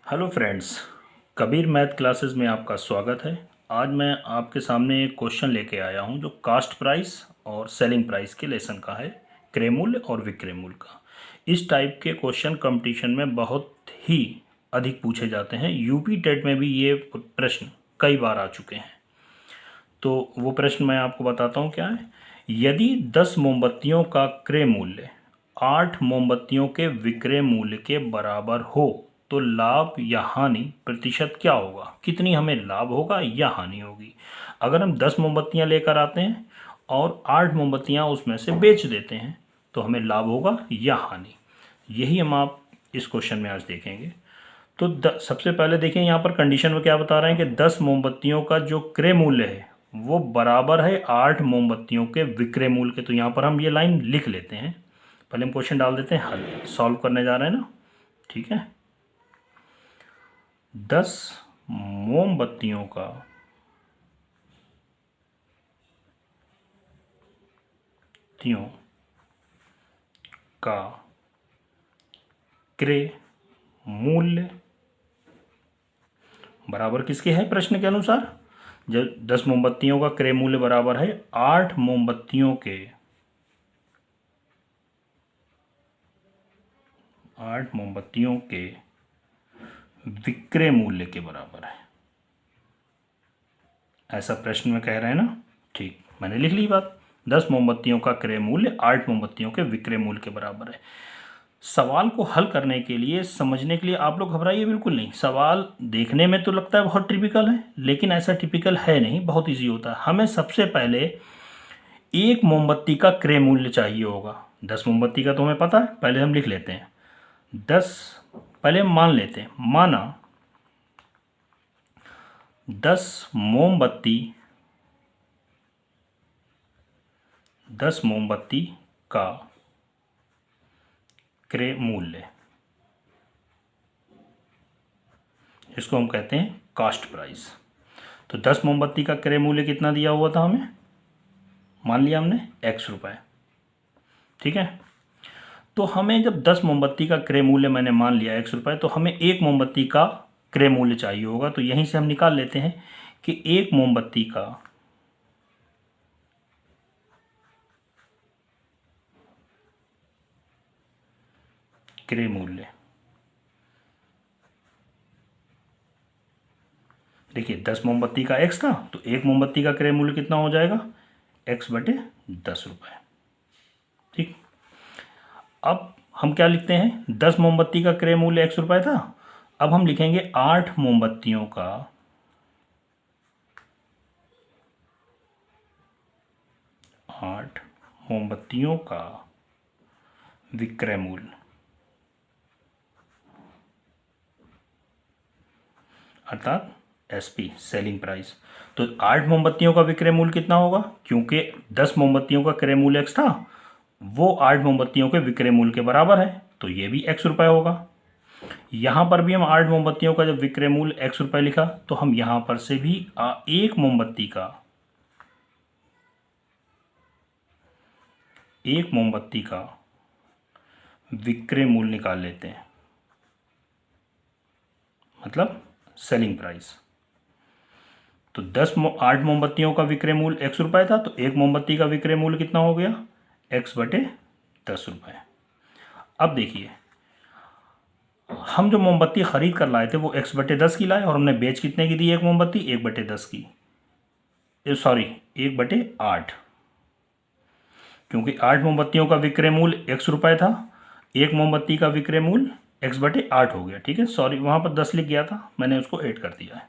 Hello friends, Kabir math classes में आपका स्वागत है। आज मैं आपके सामने एक क्वेश्चन लेके आया हूं जो कास्ट प्राइस और सेलिंग प्राइस के लेसन का है, क्रय मूल्य और विक्रय मूल्य का। इस टाइप के क्वेश्चन कंपटीशन में बहुत ही अधिक पूछे जाते हैं। यूपी टेट में भी ये प्रश्न कई बार आ चुके हैं। तो वो प्रश्न मैं आपको बताता हूँ क्या है। यदि 10 मोमबत्तियों का क्रय मूल्य 8 मोमबत्तियों के विक्रय मूल्य के बराबर हो तो लाभ या हानि प्रतिशत क्या होगा? कितनी हमें लाभ होगा या हानि होगी? अगर हम 10 मोमबत्तियां लेकर आते हैं और 8 मोमबत्तियां उसमें से बेच देते हैं तो हमें लाभ होगा या हानि? यही हम आप इस क्वेश्चन में आज देखेंगे। तो सबसे पहले देखें यहाँ पर कंडीशन में क्या बता रहे हैं कि 10 मोमबत्तियों का जो क्रय मूल्य है वो बराबर है 8 मोमबत्तियों के विक्रय मूल्य के। तो यहाँ पर हम ये लाइन लिख लेते हैं। पहले हम क्वेश्चन डाल देते हैं, हल सॉल्व करने जा रहे हैं ना। ठीक है, 10 मोमबत्तियों का क्रय मूल्य बराबर किसके है? प्रश्न के अनुसार जब 10 मोमबत्तियों का क्रय मूल्य बराबर है 8 मोमबत्तियों के विक्रय मूल्य के बराबर है, ऐसा प्रश्न में कह रहे हैं ना। ठीक, मैंने लिख ली बात। 10 मोमबत्तियों का क्रय मूल्य 8 मोमबत्तियों के विक्रय मूल्य के बराबर है। सवाल को हल करने के लिए, समझने के लिए आप लोग घबराइए बिल्कुल नहीं। सवाल देखने में तो लगता है बहुत टिपिकल है, लेकिन ऐसा टिपिकल है नहीं, बहुत ईजी होता है। हमें सबसे पहले एक मोमबत्ती का क्रय मूल्य चाहिए होगा। 10 मोमबत्ती का तो हमें पता है, पहले हम लिख लेते हैं 10। पहले हम मान लेते हैं, माना 10 मोमबत्ती का क्रय मूल्य, इसको हम कहते हैं कास्ट प्राइस। तो 10 मोमबत्ती का क्रय मूल्य कितना दिया हुआ था हमें? मान लिया हमने x रुपए। ठीक है, तो हमें जब 10 मोमबत्ती का क्रय मूल्य मैंने मान लिया x रुपए, तो हमें एक मोमबत्ती का क्रय मूल्य चाहिए होगा। तो यहीं से हम निकाल लेते हैं कि एक मोमबत्ती का क्रय मूल्य, देखिए 10 मोमबत्ती का x था तो एक मोमबत्ती का क्रय मूल्य कितना हो जाएगा? x बटे 10 रुपए। ठीक, अब हम क्या लिखते हैं? 10 मोमबत्ती का क्रय मूल्य x रुपए था। अब हम लिखेंगे 8 मोमबत्तियों का विक्रय मूल्य, अर्थात एसपी, सेलिंग प्राइस। तो 8 मोमबत्तियों का विक्रय मूल्य कितना होगा? क्योंकि 10 मोमबत्तियों का क्रय मूल्य x था, वो 8 मोमबत्तियों के विक्रय मूल्य के बराबर है, तो ये भी x रुपए होगा। यहां पर भी हम 8 मोमबत्तियों का जब विक्रय मूल्य x रुपए लिखा, तो हम यहां पर से भी एक मोमबत्ती का विक्रय मूल्य निकाल लेते हैं, मतलब सेलिंग प्राइस। तो 8 मोमबत्तियों का विक्रय मूल्य x रुपए था, तो एक मोमबत्ती का विक्रय मूल्य कितना हो गया? x बटे 10 रुपए। अब देखिए, हम जो मोमबत्ती खरीद कर लाए थे वो x बटे 10 की लाए, और हमने बेच कितने की दी एक मोमबत्ती? 1 बटे 10 की, सॉरी 1 बटे 8, क्योंकि 8 मोमबत्तियों का विक्रय मूल्य x रुपए था, एक मोमबत्ती का विक्रय मूल्य x बटे 8 हो गया। ठीक है, सॉरी वहाँ पर 10 लिख गया था, मैंने उसको ऐड कर दिया है।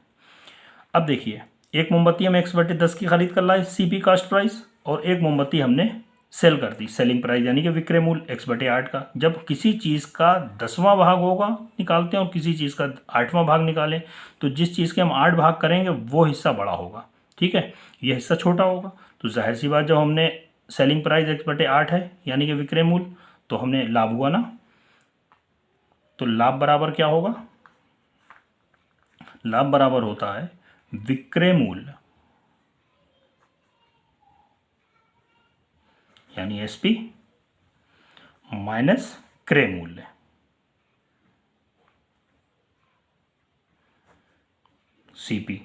अब देखिए, एक मोमबत्ती हम x बटे 10 की खरीद कर लाए, CP कास्ट प्राइस, और एक मोमबत्ती हमने सेल कर दी, सेलिंग प्राइस यानी कि विक्रय मूल्य x बटे 8 का। जब किसी चीज़ का 10वां भाग होगा निकालते हैं और किसी चीज़ का 8वां भाग निकालें, तो जिस चीज़ के हम 8 भाग करेंगे वो हिस्सा बड़ा होगा। ठीक है, यह हिस्सा छोटा होगा। तो जाहिर सी बात, जब हमने सेलिंग प्राइस x बटे 8 है यानी कि विक्रय मूल्य, तो हमने लाभ हुआ ना। तो लाभ बराबर क्या होगा? लाभ बराबर होता है विक्रय मूल्य यानी एसपी माइनस क्रय मूल्य। CP।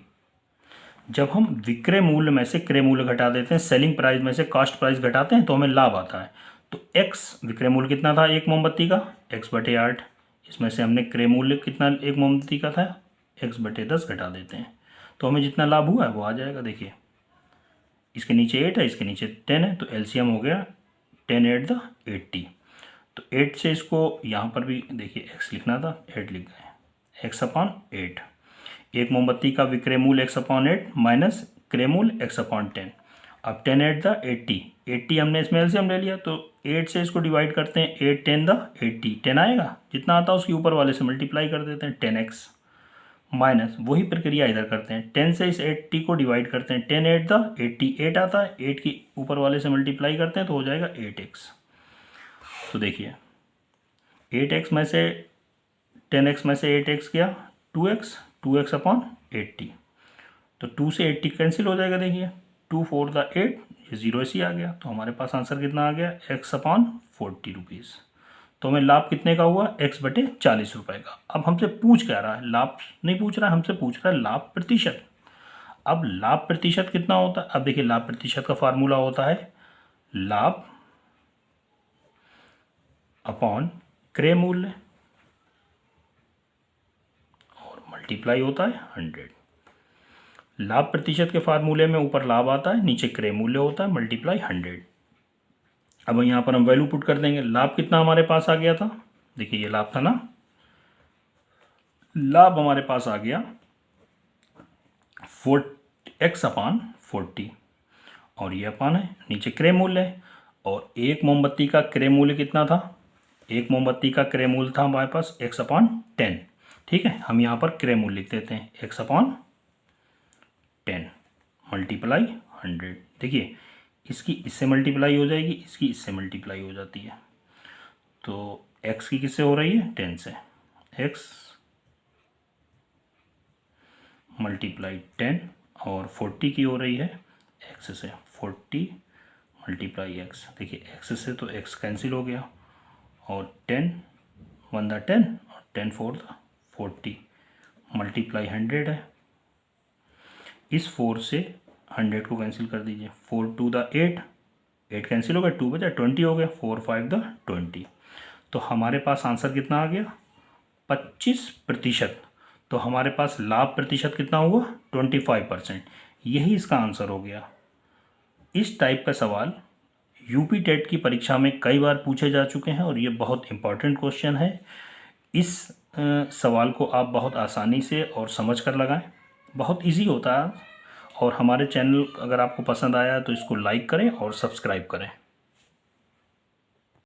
जब हम विक्रय मूल्य में से क्रय मूल्य घटा देते हैं, सेलिंग प्राइस में से कॉस्ट प्राइस घटाते हैं तो हमें लाभ आता है। तो x विक्रय मूल्य कितना था एक मोमबत्ती का, x/8। इसमें से हमने क्रय मूल्य कितना एक मोमबत्ती का था, x/10 घटा देते हैं तो हमें जितना लाभ हुआ है वो आ जाएगा। देखिए इसके नीचे 8 है, इसके नीचे 10 है, तो एलसीएम हो गया 10 8 द 80। तो 8 से इसको यहाँ पर भी देखिए x लिखना था, 8 लिख गए, x/8। एक मोमबत्ती का विक्रय मूल्य x/8 माइनस क्रय मूल्य x/10। अब 10 8 द 80 हमने इसमें एलसीएम ले लिया, तो 8 से इसको डिवाइड करते हैं, 8 10 द 80, 10 आएगा, जितना आता है उसके ऊपर वाले से मल्टीप्लाई कर देते हैं 10x, माइनस वही प्रक्रिया इधर करते हैं, 10 से इस 80 को डिवाइड करते हैं, 10 8 द 80, 8 आता है, 8 की ऊपर वाले से मल्टीप्लाई करते हैं तो हो जाएगा 8x। तो देखिए 8x में से 10x में से 8x गया 2x, 2x/80, तो 2 से 80 कैंसिल हो जाएगा। देखिए 2 4 द 8, ये 0 ऐसे ही आ गया, तो हमारे पास आंसर कितना आ गया, x/40 रुपीज़। तो हमें लाभ कितने का हुआ, x/40 रुपये का। अब हमसे पूछ क्या रहा है, लाभ नहीं पूछ रहा है, हमसे पूछ रहा है लाभ प्रतिशत। अब लाभ प्रतिशत कितना होता है, अब देखिए लाभ प्रतिशत का फार्मूला होता है लाभ अपॉन क्रय मूल्य और मल्टीप्लाई होता है 100। लाभ प्रतिशत के फार्मूले में ऊपर लाभ आता है, नीचे क्रय मूल्य होता है, मल्टीप्लाई 100। अब यहाँ पर हम वैल्यू पुट कर देंगे, लाभ कितना हमारे पास आ गया था, देखिए ये लाभ था ना, लाभ हमारे पास आ गया x/40 और ये अपान है, नीचे क्रय मूल्य है, और एक मोमबत्ती का क्रय मूल्य कितना था, एक मोमबत्ती का क्रय मूल्य था हमारे पास x/10। ठीक है, हम यहाँ पर क्रय मूल्य लिख देते हैं x/10 मल्टीप्लाई 100। देखिए इसकी इससे मल्टीप्लाई हो जाएगी, इसकी इससे मल्टीप्लाई हो जाती है, तो x की किससे हो रही है, 10 से, x मल्टीप्लाई 10, और 40 की हो रही है x से, 40 मल्टीप्लाई x। देखिए x से तो x कैंसिल हो गया, और 10 1 द 10 और 10 4 द 40 मल्टीप्लाई 100 है। इस 4 से 100 को कैंसिल कर दीजिए, 4 2 द 8, 8 कैंसिल हो गया, 2 बचा, 20 हो गया, 4 5 द 20। तो हमारे पास आंसर कितना आ गया, 25%। तो हमारे पास लाभ प्रतिशत कितना हुआ, 25%। यही इसका आंसर हो गया। इस टाइप का सवाल यूपी टेट की परीक्षा में कई बार पूछे जा चुके हैं और ये बहुत इंपॉर्टेंट क्वेश्चन है। इस सवाल को आप बहुत आसानी से और समझ कर लगाएं, बहुत इजी होता है। और हमारे चैनल अगर आपको पसंद आया तो इसको लाइक करें और सब्सक्राइब करें।